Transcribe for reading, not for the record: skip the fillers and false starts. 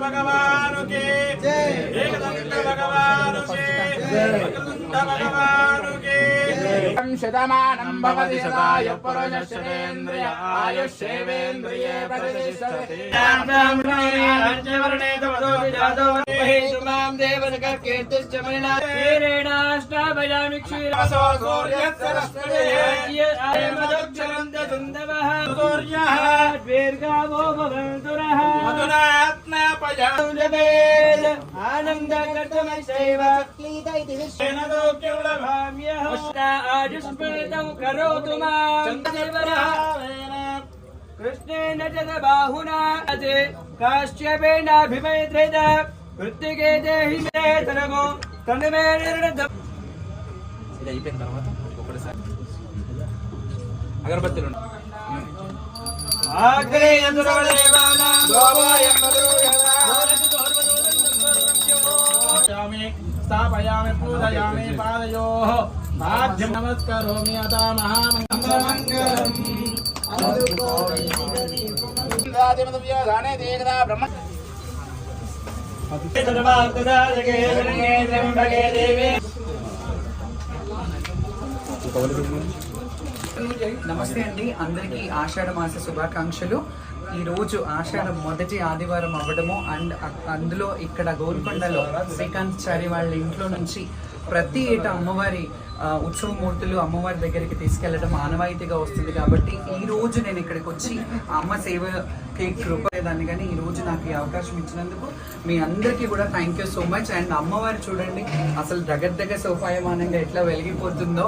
भगवान के एकदंत भगवान के वक्रतुंड भगवान के शतमानं भवति शताय पुरुषश्रेन्द्रिय आयुष्येवेन्द्रिये प्रतिष्ठते राज्यवर्णे तमदो विजातो महेशुमां देवनकर कीर्तिश्च मणिना वीरेणाष्टाभयामि क्षीरसो सूर्यस्यरश्मये आयमदक्षरन्त सुन्दवः सूर्यः दीर्घावो भवन्तुरः मधुनात्मा पजाउजवेद आनन्दकर्तमैव क्लीदैति विश्वेनदो केवलभाम्यः उष्णा आजुष्पृतं करोतु मां चन्द्रदेवरः कृष्णेन च बाहुना अते काश्यपेनाभिमैत्रेद कृत्तिके देहि मे तनमो तन्मे निर्णय ఇది అయిపోయిన తర్వాత ఒకసారి అగరబత్తులు ఆగ్రే యంత్రదేవానా గోవాయ మధుయదా యామి స్థాపయామి పూజయామి పాదయోః ఆద్యం నమస్కరోమి అతా మహామంగళం ఆదిమదవ్య గానే దేగదా బ్రహ్మ సర్వార్థదాయకే శరణ్యే త్ర్యంబకే దేవి. నమస్తే అండి, అందరికీ ఆషాఢ మాస శుభాకాంక్షలు. ఈరోజు ఆషాఢ మొదటి ఆదివారం అవ్వడము అండ్ అందులో ఇక్కడ గోల్కొండలో శ్రీకాంత్ చారి వాళ్ళ ఇంట్లో నుంచి ప్రతి ఏటా అమ్మవారి ఉత్సవమూర్తులు అమ్మవారి దగ్గరికి తీసుకెళ్లడం ఆనవాయితీగా వస్తుంది. కాబట్టి ఈ రోజు నేను ఇక్కడికి వచ్చి అమ్మ సేవకి కృపలేదాన్ని, కానీ ఈ రోజు నాకు ఈ అవకాశం ఇచ్చినందుకు మీ అందరికీ కూడా thank you so much. And అమ్మవారు చూడండి అసలు దగ్గర సోపాయమానంగా ఎట్లా వెలిగిపోతుందో.